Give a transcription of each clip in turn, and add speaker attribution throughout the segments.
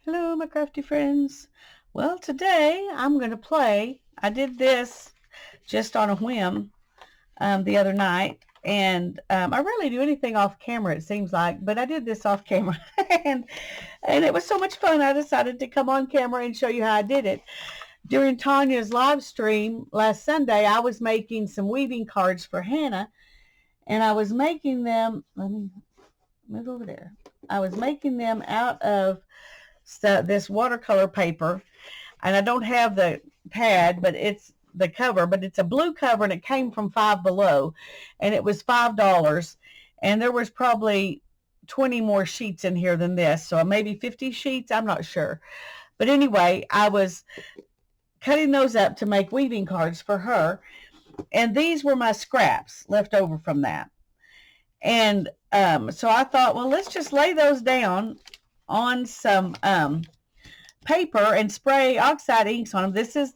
Speaker 1: Hello, my crafty friends. Well, today I'm going to play. I did this just on a whim the other night, and I rarely do anything off camera, it seems like, but I did this off camera, and it was so much fun. I decided to come on camera and show you how I did it. During Tanya's live stream last Sunday, I was making some weaving cards for Hannah, and I was making them. Let me move over there. I was making them out of this watercolor paper, and I don't have the pad, but it's the cover, but it's a blue cover, and it came from Five Below, and it was $5, and there was probably 20 more sheets in here than this, so maybe 50 sheets, I'm not sure. But anyway, I was cutting those up to make weaving cards for her, and these were my scraps left over from that. And so I thought, well, let's just lay those down on some paper and spray Oxide inks on them. This is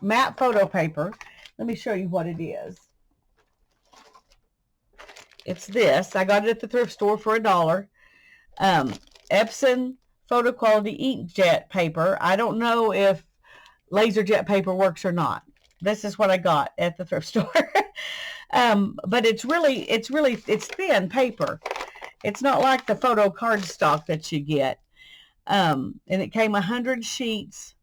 Speaker 1: matte photo paper. Let me show you what it is. It's this. I got it at the thrift store for $1. Epson photo quality inkjet paper. I don't know if laser jet paper works or not. This is what I got at the thrift store. But it's thin paper. It's not like the photo cardstock that you get. And it came 100 sheets.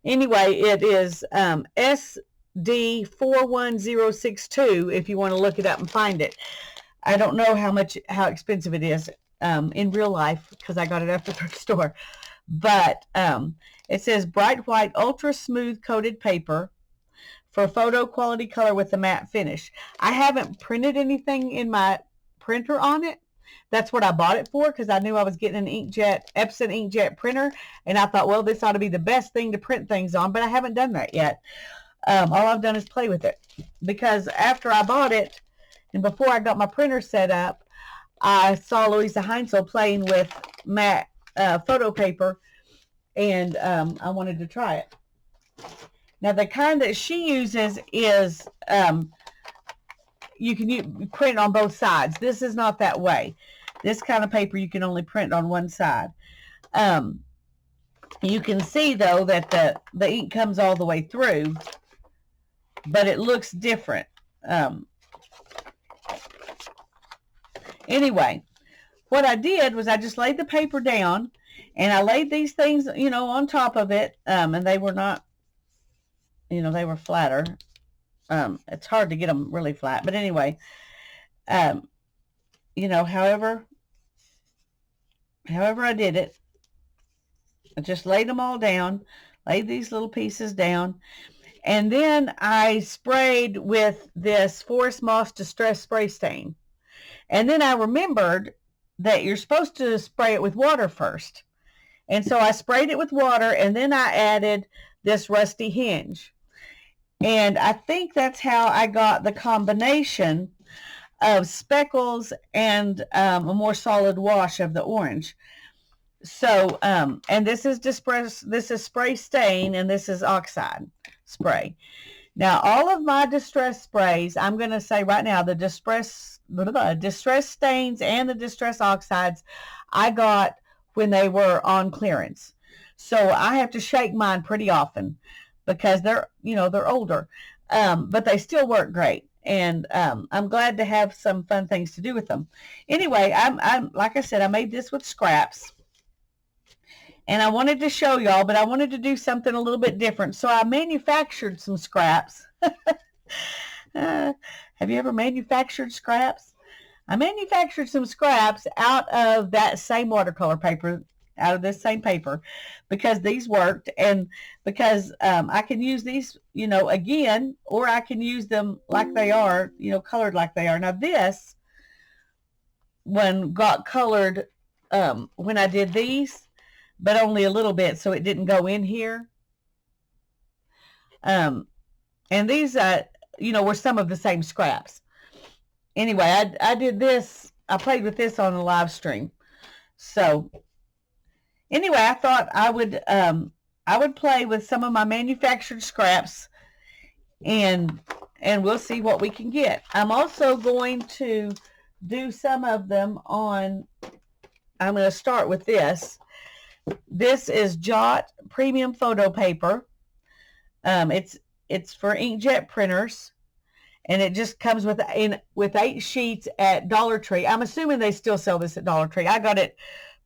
Speaker 1: Anyway, it is SD41062 if you want to look it up and find it. I don't know how expensive it is in real life because I got it at the thrift store. But it says bright white ultra smooth coated paper for photo quality color with a matte finish. I haven't printed anything in my printer on it. That's what I bought it for, because I knew I was getting an Epson inkjet printer, and I thought, well, this ought to be the best thing to print things on, but I haven't done that yet. All I've done is play with it, because after I bought it and before I got my printer set up, I saw Louisa Heinzel playing with matte photo paper, and I wanted to try it. Now, the kind that she uses is you can print on both sides. This is not that way. This kind of paper you can only print on one side. You can see, though, that the ink comes all the way through, but it looks different. Anyway, what I did was I just laid the paper down, and I laid these things, on top of it, and they were not, they were flatter. It's hard to get them really flat, but anyway, however I did it, I just laid them all down, laid these little pieces down, and then I sprayed with this Forest Moss Distress Spray Stain. And then I remembered that you're supposed to spray it with water first. And so I sprayed it with water, and then I added this Rusty Hinge. And I think that's how I got the combination of speckles and a more solid wash of the orange. So, and this is spray stain, and this is Oxide spray. Now, all of my distress sprays, I'm going to say right now, the distress stains and the distress oxides I got when they were on clearance. So I have to shake mine pretty often, because they're older, but they still work great, and I'm glad to have some fun things to do with them. Anyway, I'm like I said, I made this with scraps, and I wanted to show y'all, but I wanted to do something a little bit different, so I manufactured some scraps. Have you ever manufactured scraps? I manufactured some scraps out of that same watercolor paper, out of this same paper, because these worked, and because I can use these, again, or I can use them like they are, colored like they are. Now, this one got colored when I did these, but only a little bit, so it didn't go in here. And these, were some of the same scraps. Anyway, I did this. I played with this on a live stream. So anyway, I thought I would play with some of my manufactured scraps, and we'll see what we can get. I'm also going to do some of them on. I'm going to start with this. This is Jot Premium Photo Paper. It's for inkjet printers, and it just comes with 8 sheets at Dollar Tree. I'm assuming they still sell this at Dollar Tree. I got it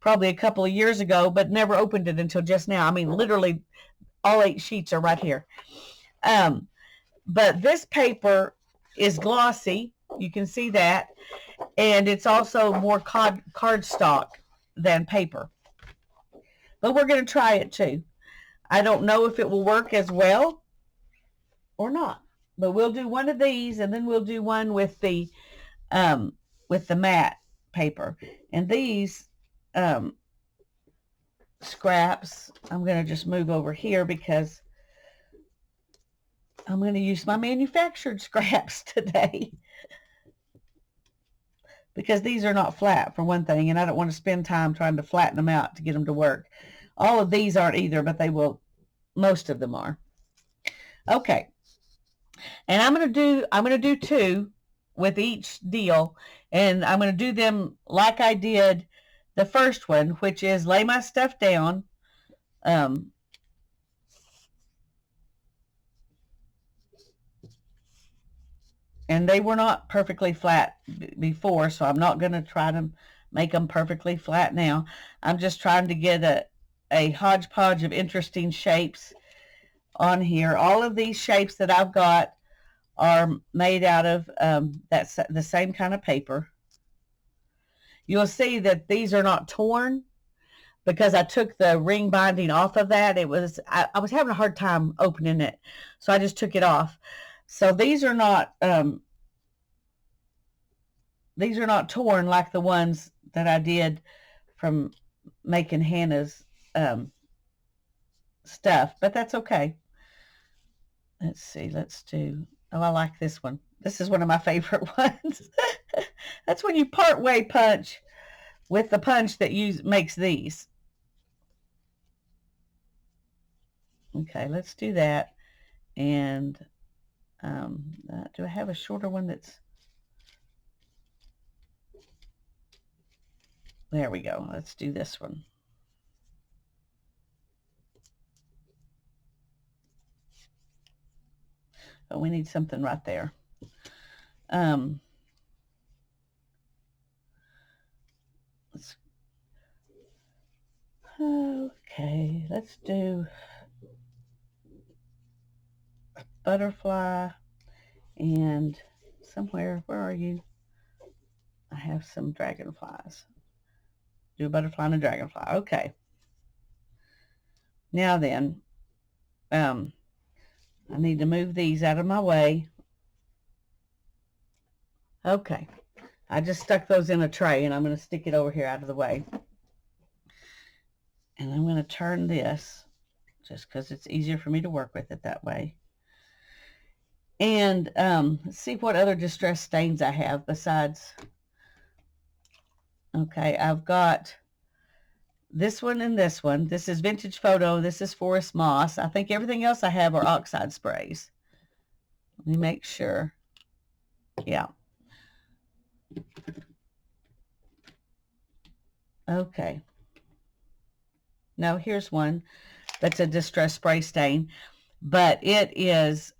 Speaker 1: probably a couple of years ago, but never opened it until just now. I mean, literally all 8 sheets are right here. But this paper is glossy. You can see that. And it's also more cardstock than paper. But we're going to try it too. I don't know if it will work as well or not. But we'll do one of these, and then we'll do one with the matte paper. And these scraps, I'm going to just move over here because I'm going to use my manufactured scraps today. Because these are not flat, for one thing, and I don't want to spend time trying to flatten them out to get them to work. All of these aren't either, but they will, most of them are. Okay. And I'm going to do 2 with each deal, and I'm going to do them like I did the first one, which is lay my stuff down. And they were not perfectly flat before, so I'm not going to try to make them perfectly flat now. I'm just trying to get a hodgepodge of interesting shapes on here. All of these shapes that I've got are made out of the same kind of paper. You'll see that these are not torn because I took the ring binding off of that. I was having a hard time opening it, so I just took it off. So these are not torn like the ones that I did from making Hannah's stuff, but that's okay. Let's see. Let's do. Oh, I like this one. This is one of my favorite ones. That's when you part way punch with the punch that makes these. Okay, let's do that. And do I have a shorter one that's... There we go. Let's do this one. Oh, we need something right there. Okay, let's do a butterfly, and somewhere, where are you? I have some dragonflies. Do a butterfly and a dragonfly. Okay. Now then, I need to move these out of my way. Okay. I just stuck those in a tray, and I'm going to stick it over here out of the way. And I'm going to turn this just because it's easier for me to work with it that way. And let's see what other distress stains I have besides... Okay, I've got this one and this one. This is Vintage Photo. This is Forest Moss. I think everything else I have are Oxide sprays. Let me make sure. Yeah. Okay. Now here's one that's a distress spray stain, but it is...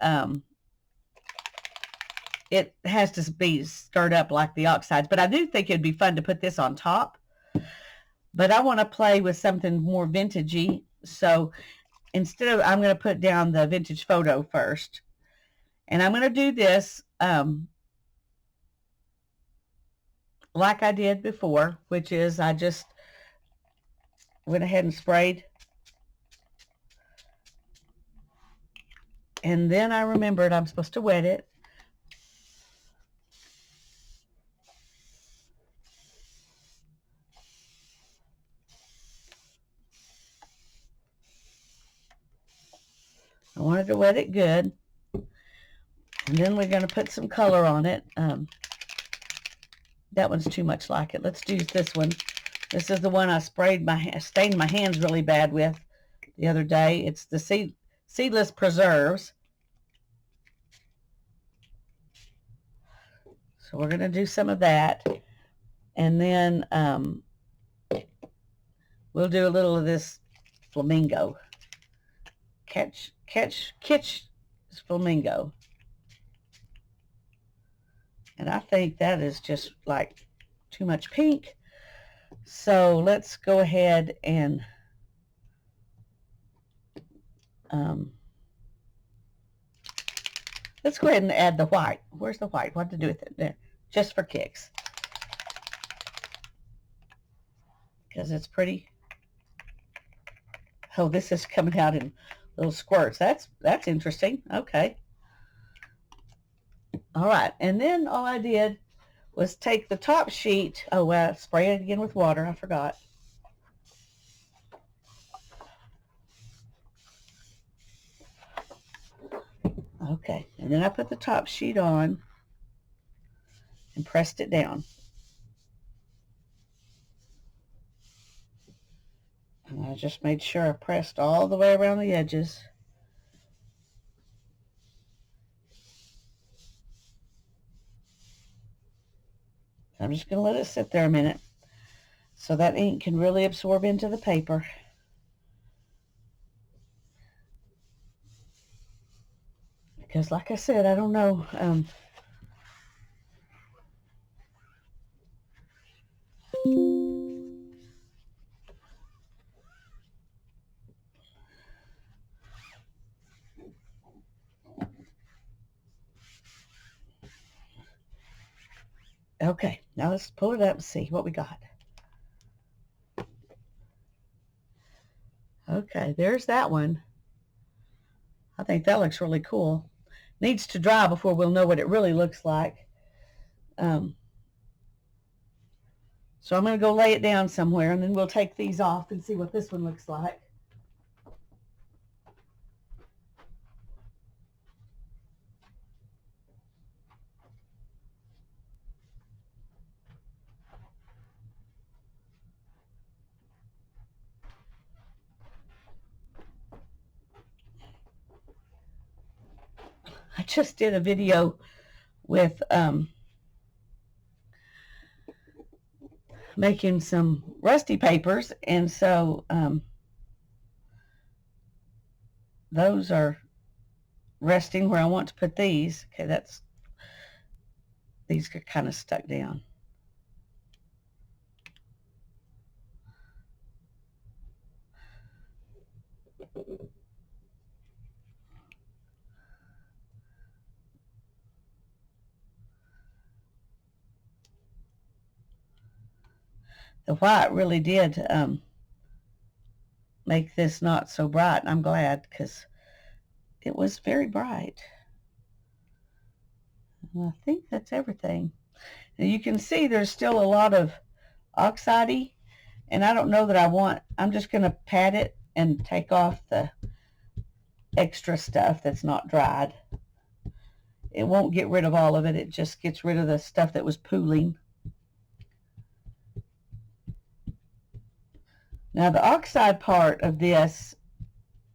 Speaker 1: it has to be stirred up like the oxides, but I do think it'd be fun to put this on top. But I want to play with something more vintagey, so instead of... I'm going to put down the Vintage Photo first, and I'm going to do this like I did before, which is I just went ahead and sprayed, and then I remembered I'm supposed to wet it. I wanted to wet it good. And then we're going to put some color on it. That one's too much like it. Let's do this one. This is the one I stained my hands really bad with the other day. It's the Seedless Preserves. So we're going to do some of that. And then we'll do a little of this flamingo. Kitsch flamingo. And I think that is just like too much pink. So let's go ahead and let's go ahead and add the white. Where's the white? What to do with it? There, just for kicks. Because it's pretty. Oh, this is coming out in little squirts. That's interesting. Okay. All right. And then all I did was take the top sheet. Oh, well, spray it again with water. I forgot. Okay. And then I put the top sheet on and pressed it down. And I just made sure I pressed all the way around the edges. I'm just going to let it sit there a minute so that ink can really absorb into the paper. Because like I said, I don't know. Okay, now let's pull it up and see what we got. Okay, there's that one. I think that looks really cool. Needs to dry before we'll know what it really looks like. So I'm going to go lay it down somewhere, and then we'll take these off and see what this one looks like. I just did a video with making some rusty papers, and so those are resting where I want to put these. Okay, these are kind of stuck down. The white really did make this not so bright, and I'm glad because it was very bright. And I think that's everything. And you can see there's still a lot of oxide, and I don't know that I want. I'm just going to pat it and take off the extra stuff that's not dried. It won't get rid of all of it. It just gets rid of the stuff that was pooling. Now the oxide part of this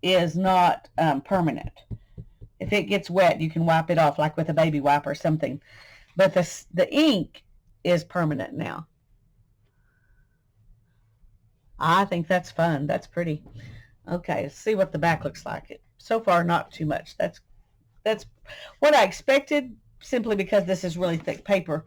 Speaker 1: is not permanent. If it gets wet, you can wipe it off like with a baby wipe or something. But the ink is permanent now. I think that's fun. That's pretty. Okay, let's see what the back looks like. So far, not too much. That's what I expected, simply because this is really thick paper.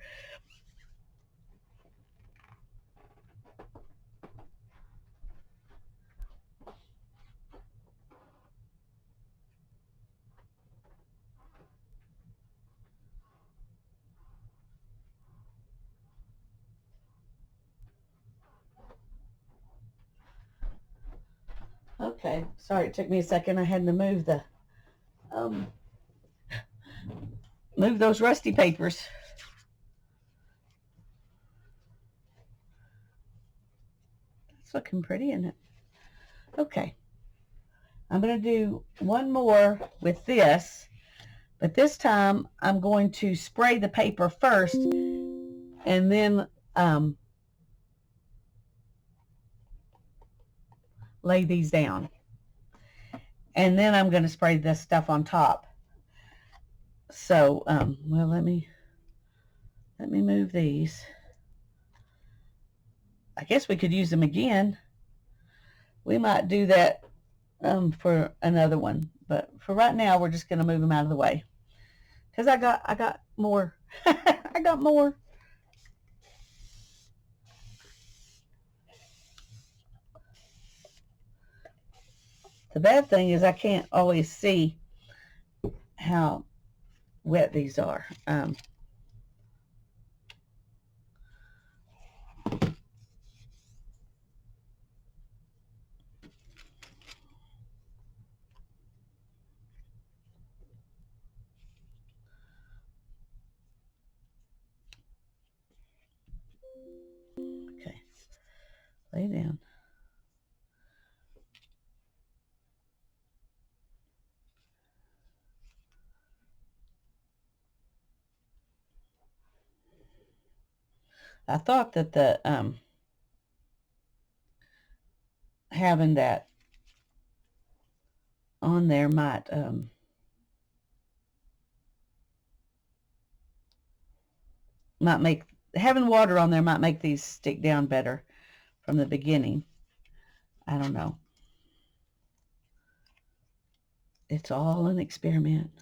Speaker 1: Okay, sorry it took me a second. I had to move the move those rusty papers. It's looking pretty, isn't it? Okay, I'm going to do one more with this, but this time I'm going to spray the paper first and then lay these down. And then I'm going to spray this stuff on top. So, well, let me move these. I guess we could use them again. We might do that for another one, but for right now, we're just going to move them out of the way because I got more. I got more. The bad thing is I can't always see how wet these are. Okay, lay down. I thought that the having that on there might make having water on there might make these stick down better from the beginning. I don't know. It's all an experiment.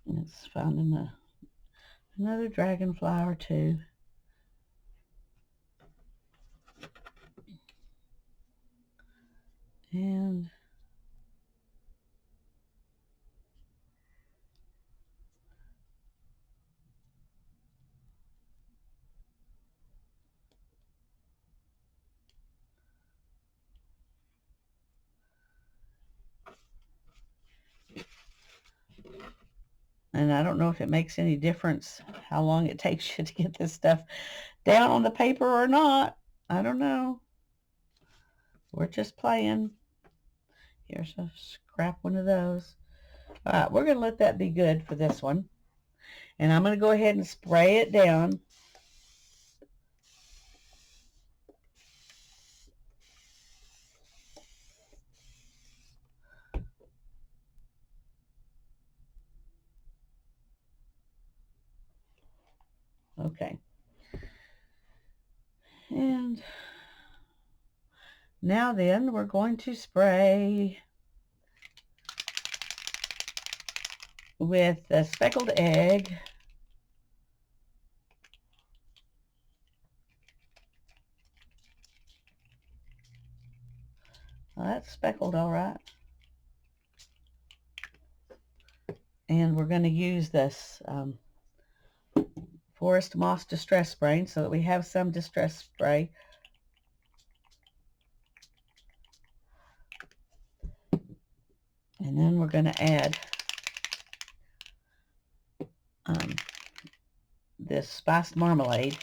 Speaker 1: Let's find another dragonfly or two. And I don't know if it makes any difference how long it takes you to get this stuff down on the paper or not. I don't know. We're just playing. Here's a scrap one of those. All right, we're going to let that be good for this one. And I'm going to go ahead and spray it down. Okay. And now then, we're going to spray with the speckled egg. Well, that's speckled all right. And we're going to use this Forest Moss Distress Spray so that we have some distress spray. And then we're going to add this spiced marmalade.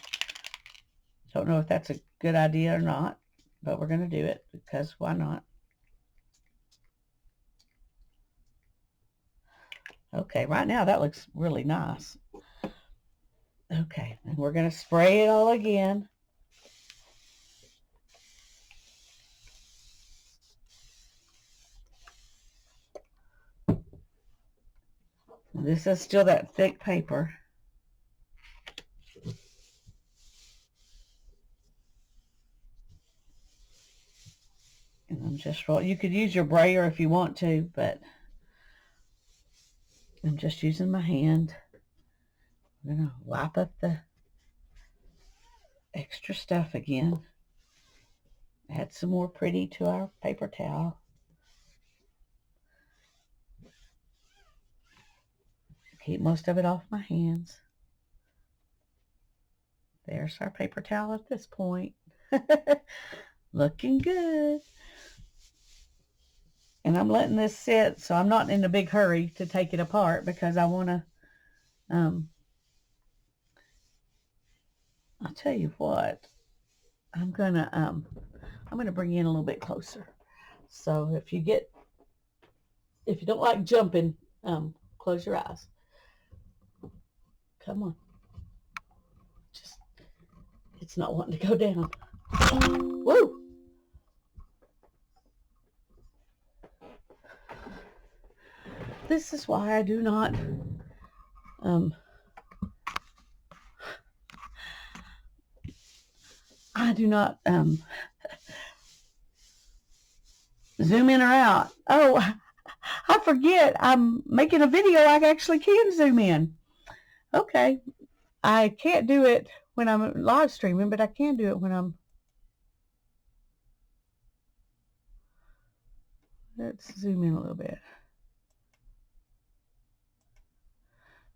Speaker 1: Don't know if that's a good idea or not, but we're going to do it because why not? Okay, right now that looks really nice. Okay, and we're going to spray it all again. This is still that thick paper. And I'm just rolling. You could use your brayer if you want to, but I'm just using my hand. I'm going to wipe up the extra stuff again. Add some more pretty to our paper towel. Keep most of it off my hands. There's our paper towel at this point. Looking good. And I'm letting this sit, so I'm not in a big hurry to take it apart because I want to, I'll tell you what, I'm going to bring you in a little bit closer. So if you don't like jumping, close your eyes. Come on. It's not wanting to go down. Woo! This is why I do not zoom in or out. Oh, I forget. I'm making a video. I actually can zoom in. Okay. I can't do it when I'm live streaming, but I can do it when I'm... Let's zoom in a little bit.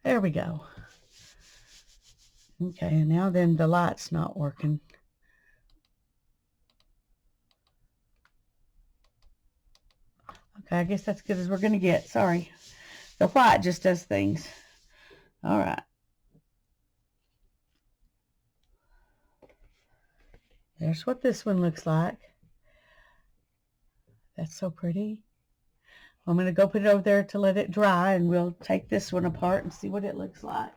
Speaker 1: There we go. Okay, and now then the light's not working. Okay, I guess that's good as we're going to get. Sorry. The white just does things. All right. There's what this one looks like. That's so pretty. I'm going to go put it over there to let it dry, and we'll take this one apart and see what it looks like.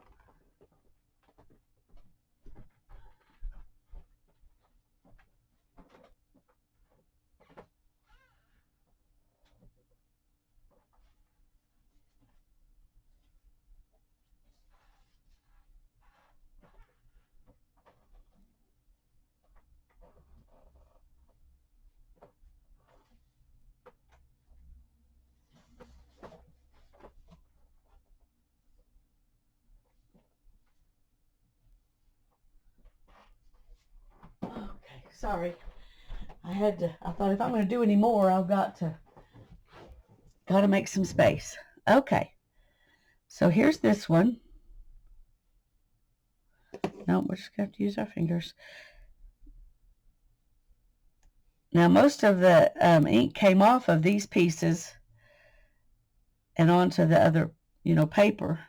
Speaker 1: Okay, sorry. I thought if I'm going to do any more, I've got to make some space. Okay. So here's this one. No, we're just going to have to use our fingers. Now, most of the ink came off of these pieces and onto the other, paper.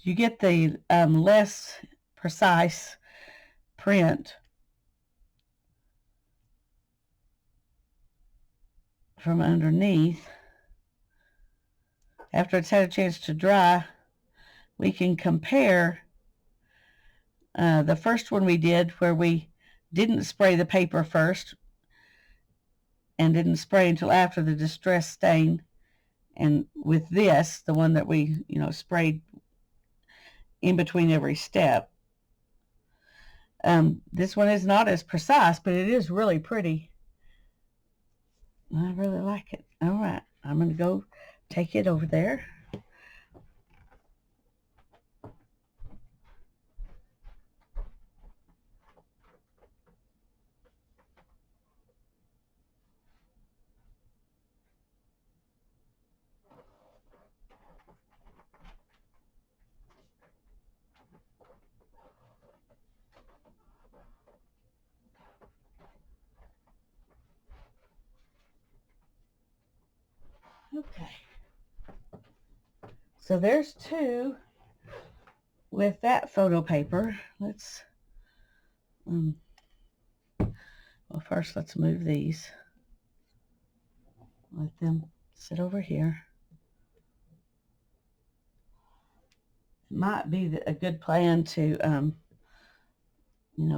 Speaker 1: You get the less precise print from underneath. After it's had a chance to dry, we can compare the first one we did, where we didn't spray the paper first and didn't spray until after the distress stain, and with this, the one that we sprayed in between every step. This one is not as precise, but it is really pretty. I really like it. All right, I'm going to go take it over there. Okay. So there's two with that photo paper. Let's, well, first let's move these. Let them sit over here. It might be a good plan to,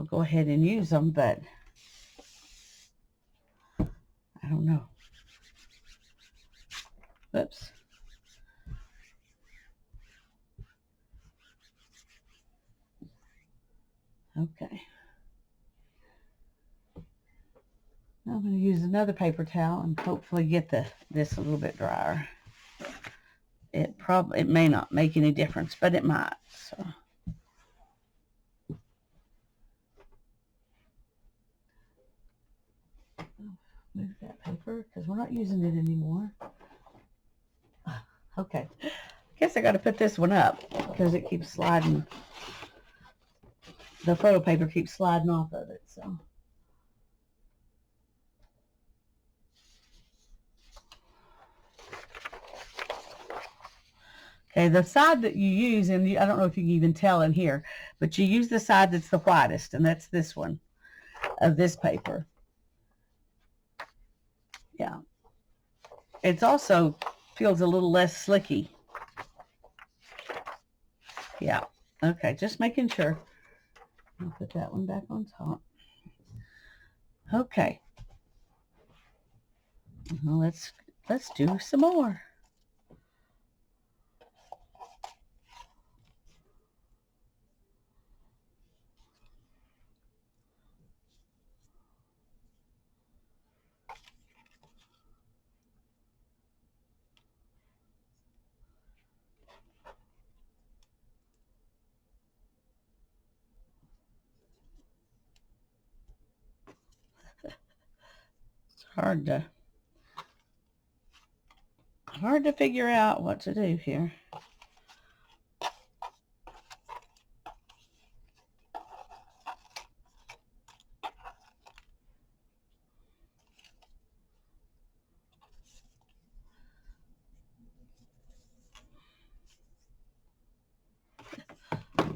Speaker 1: go ahead and use them, but I don't know. Whoops. Okay. Now I'm going to use another paper towel and hopefully get this a little bit drier. It may not make any difference, but it might. So. Move that paper because we're not using it anymore. Okay. I guess I got to put this one up because it keeps sliding. The photo paper keeps sliding off of it, so. Okay, the side that you use, and I don't know if you can even tell in here, but you use the side that's the whitest, and that's this one of this paper. Yeah. It's also feels a little less slicky. Yeah. Okay, just making sure. I'll put that one back on top. Okay. Well, let's do some more. It's hard to figure out what to do here.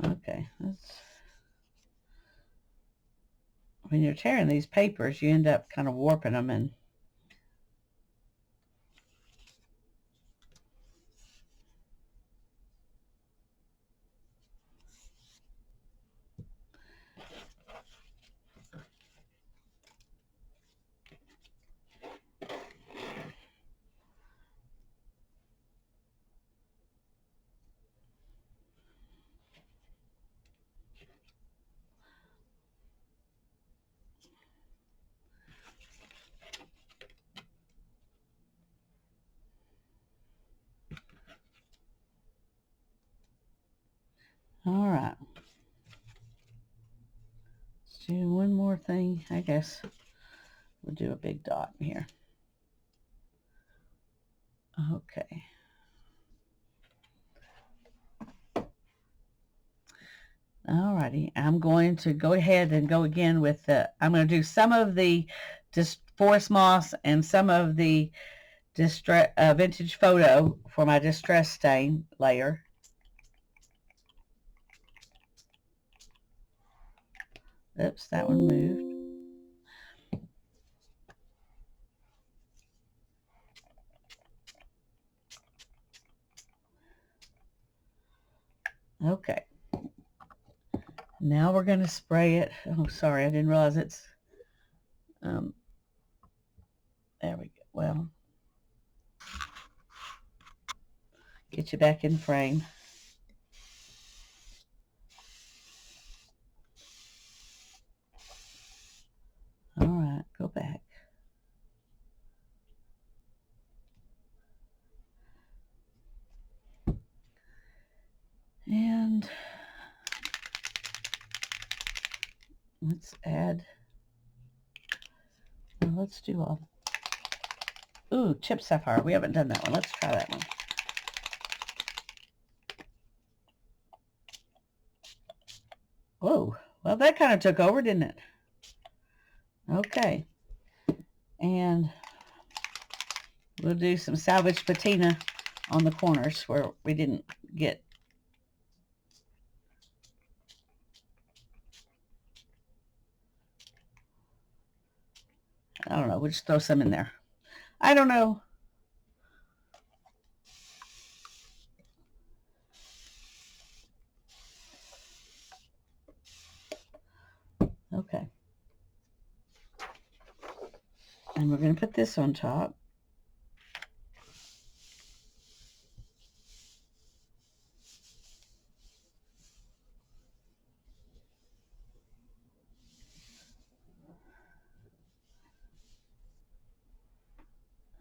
Speaker 1: Okay, when you're tearing these papers, you end up kind of warping them and all right. Let's do one more thing. I guess we'll do a big dot here. Okay. Alrighty, I'm going to go ahead and go again with I'm going to do some of the forest moss and some of the vintage photo for my distress stain layer. Oops, that one moved. Okay. Now we're going to spray it. Oh, sorry, I didn't realize it's, there we go. Well, get you back in frame. All right, go back. And let's add, well, let's do all, ooh, chip sapphire. We haven't done that one. Let's try that one. Whoa, well, that kind of took over, didn't it? Okay. And we'll do some salvage patina on the corners where we didn't get. I don't know. We'll just throw some in there. I don't know. Okay. And we're going to put this on top.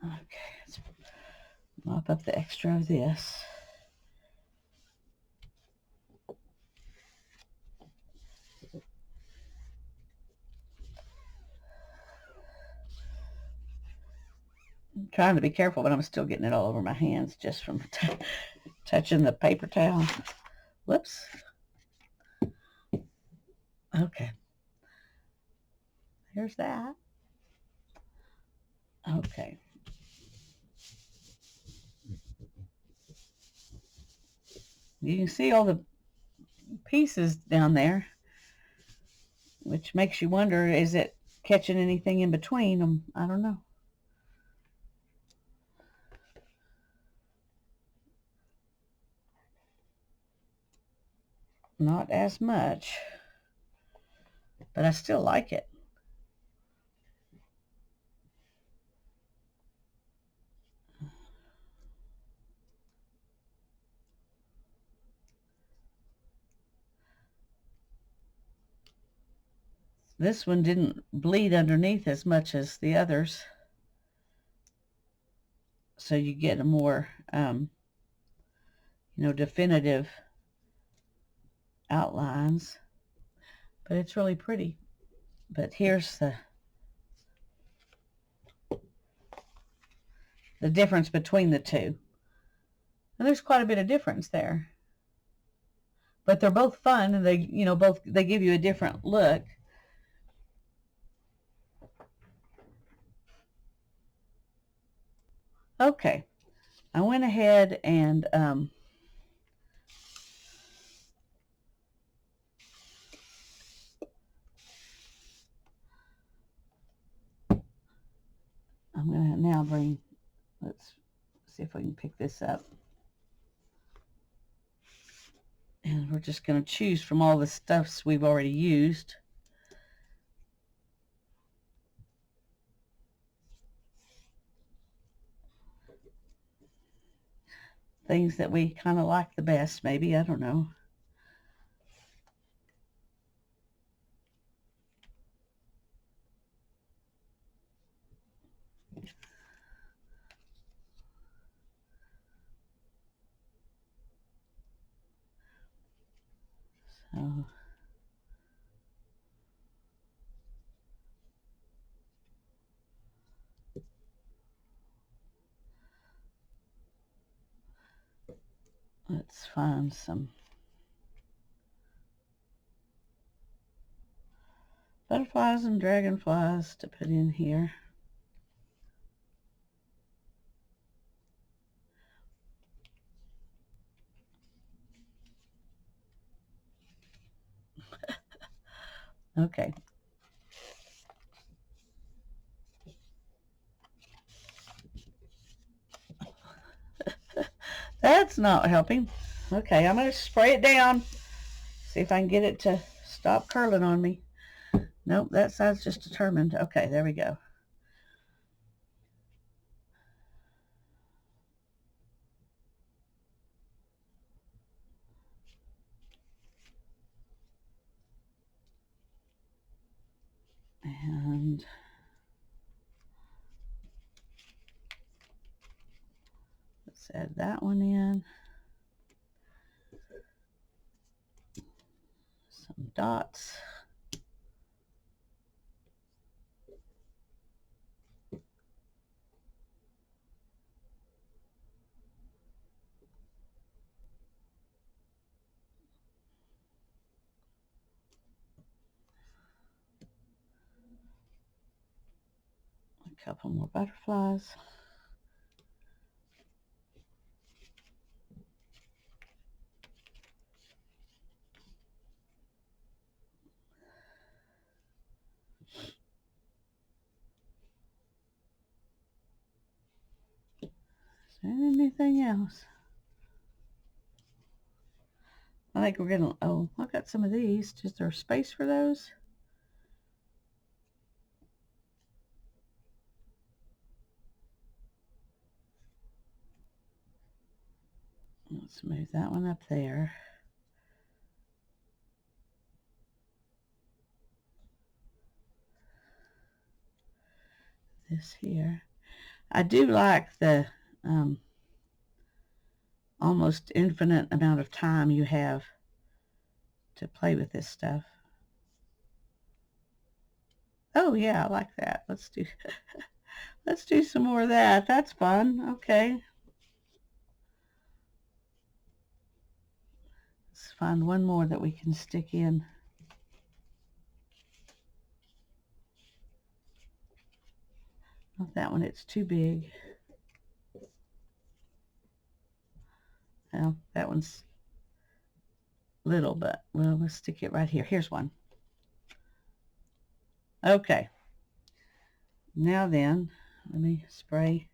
Speaker 1: Okay, let's mop up the extra of this. I'm trying to be careful, but I'm still getting it all over my hands just from touching the paper towel. Whoops. Okay. Here's that. Okay. You can see all the pieces down there, which makes you wonder, is it catching anything in between? I don't know. Not as much, but I still like it. This one didn't bleed underneath as much as the others, so you get a more, definitive outlines. But it's really pretty. But here's the difference between the two. And there's quite a bit of difference there. But they're both fun, and they give you a different look. Okay, I went ahead and I'm going to now let's see if we can pick this up. And we're just going to choose from all the stuffs we've already used. Things that we kind of like the best, maybe. I don't know. So let's find some butterflies and dragonflies to put in here. Okay. That's not helping. Okay, I'm going to spray it down. See if I can get it to stop curling on me. Nope, that side's just determined. Okay, there we go. And let's add that one in. Some dots. A couple more butterflies. Is there anything else? I think we're gonna, oh, I got some of these. Is there space for those? Let's move that one up there. This here. I do like the almost infinite amount of time you have to play with this stuff. Oh yeah, I like that. Let's do some more of that. That's fun. Okay. Let's find one more that we can stick in. Not that one, it's too big. Well, that one's little, but well, let's stick it right here. Here's one. Okay. Now then, let me spray.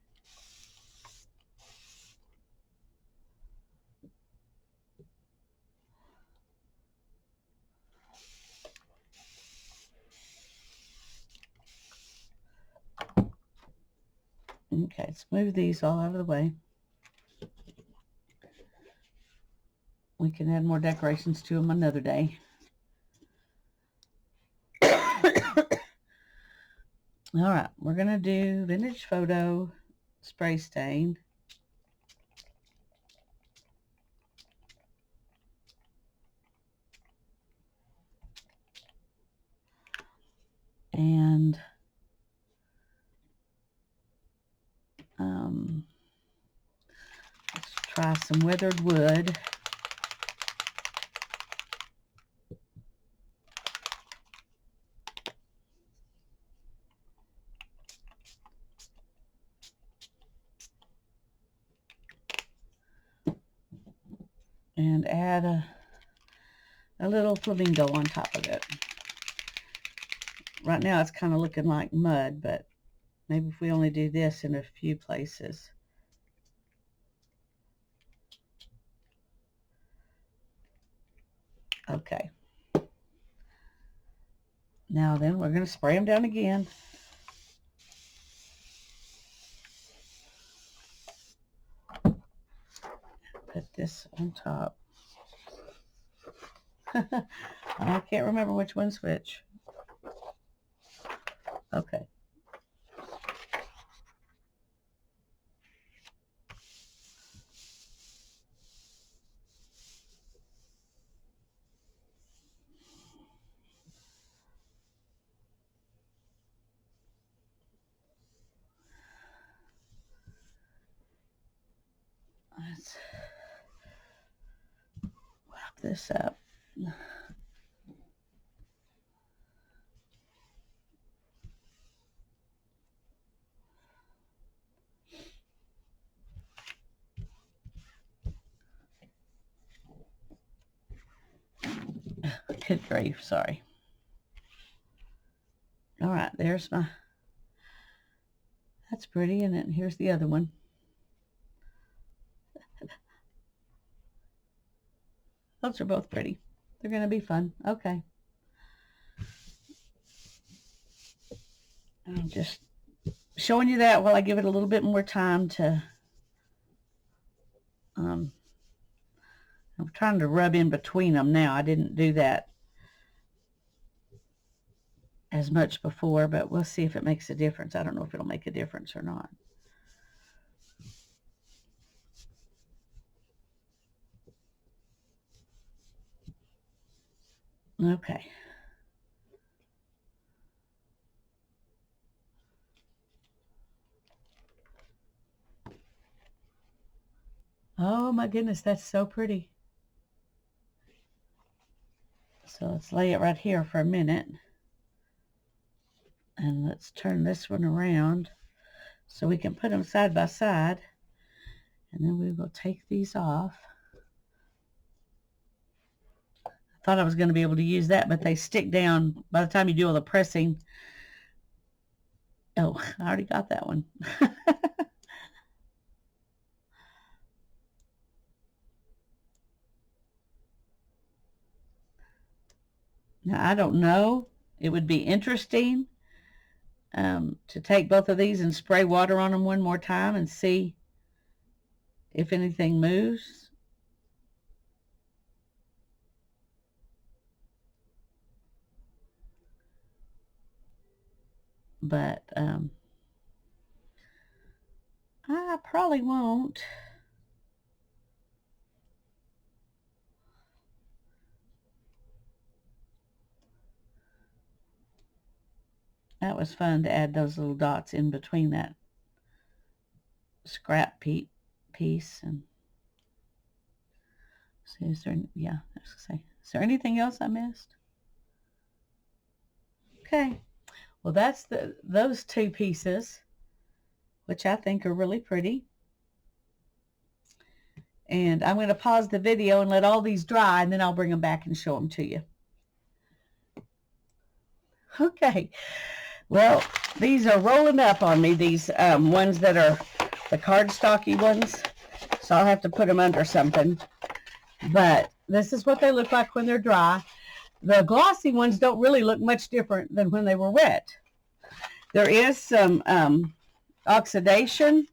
Speaker 1: Okay, let's move these all out of the way. We can add more decorations to them another day. All right, we're going to do Vintage Photo Spray Stain. And let's try some weathered wood. And add a little flamingo on top of it. Right now it's kind of looking like mud, but maybe if we only do this in a few places. Okay. Now then, we're going to spray them down again. Put this on top. I can't remember which one's which. Okay. Let's wrap this up. Good grief, sorry. All right, there's my, that's pretty, and then here's the other one. Those are both pretty. They're going to be fun. Okay. I'm just showing you that while I give it a little bit more time to, I'm trying to rub in between them now. I didn't do that as much before, but we'll see if it makes a difference. I don't know if it'll make a difference or not. Okay. Oh my goodness, that's so pretty. So let's lay it right here for a minute. And let's turn this one around so we can put them side by side. And then we will take these off. I thought I was going to be able to use that, but they stick down by the time you do all the pressing. Oh, I already got that one. Now, I don't know. It would be interesting to take both of these and spray water on them one more time and see if anything moves. But I probably won't. That was fun to add those little dots in between that scrap piece. And see, is there, yeah, I was gonna say, is there anything else I missed? Okay, well that's those two pieces, which I think are really pretty. And I'm going to pause the video and let all these dry, and then I'll bring them back and show them to you. Okay, well, these are rolling up on me, these ones that are the cardstocky ones. So I'll have to put them under something. But this is what they look like when they're dry. The glossy ones don't really look much different than when they were wet. There is some oxidation.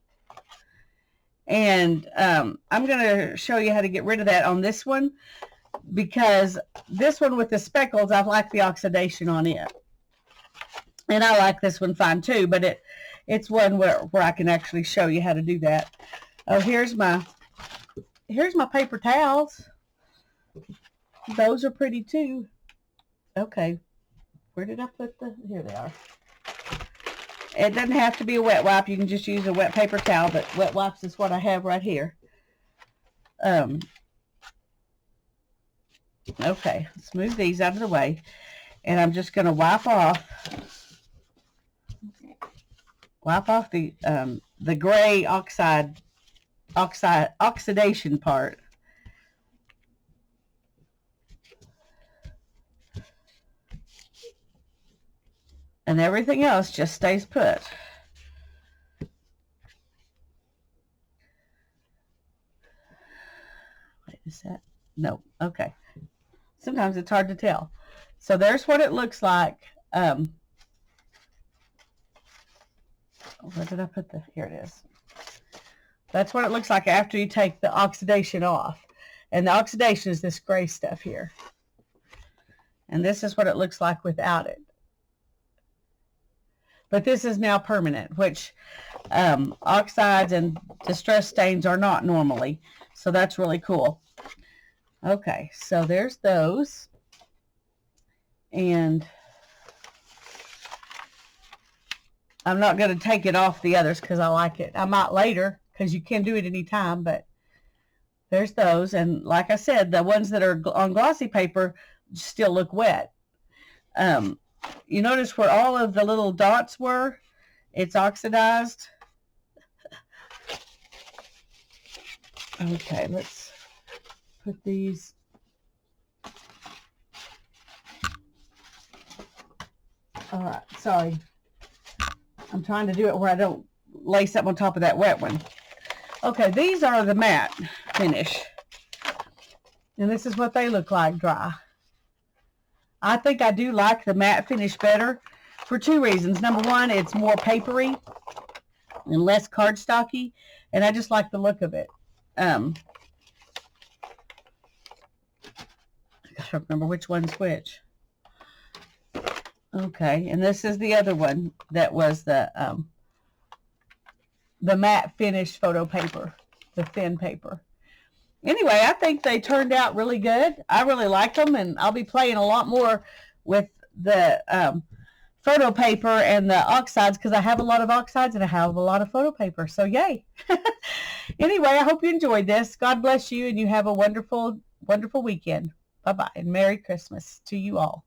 Speaker 1: And I'm going to show you how to get rid of that on this one, because this one with the speckles, I like the oxidation on it. And I like this one fine too, but it's one where I can actually show you how to do that. Oh, here's my paper towels. Those are pretty too. Okay. Where did I put here they are. It doesn't have to be a wet wipe. You can just use a wet paper towel, but wet wipes is what I have right here. Okay, let's move these out of the way. And I'm just going to wipe off the gray oxidation part. And everything else just stays put. Wait, is that? No. Okay. Sometimes it's hard to tell. So there's what it looks like. Where did I put here it is. That's what it looks like after you take the oxidation off. And the oxidation is this gray stuff here. And this is what it looks like without it. But this is now permanent, which oxides and distress stains are not normally. So that's really cool. Okay, so there's those. And I'm not going to take it off the others because I like it. I might later, because you can do it anytime, but there's those. And like I said, the ones that are on glossy paper still look wet. You notice where all of the little dots were? It's oxidized. Okay, let's put these. All right, sorry. I'm trying to do it where I don't lace up on top of that wet one. Okay, these are the matte finish. And this is what they look like dry. I think I do like the matte finish better for two reasons. Number one, it's more papery and less cardstocky, and I just like the look of it. I gotta remember which one's which. Okay, and this is the other one that was the matte finish photo paper, the thin paper. Anyway, I think they turned out really good. I really like them, and I'll be playing a lot more with the photo paper and the oxides, because I have a lot of oxides and I have a lot of photo paper. So yay. Anyway, I hope you enjoyed this. God bless you, and you have a wonderful, wonderful weekend. Bye-bye, and Merry Christmas to you all.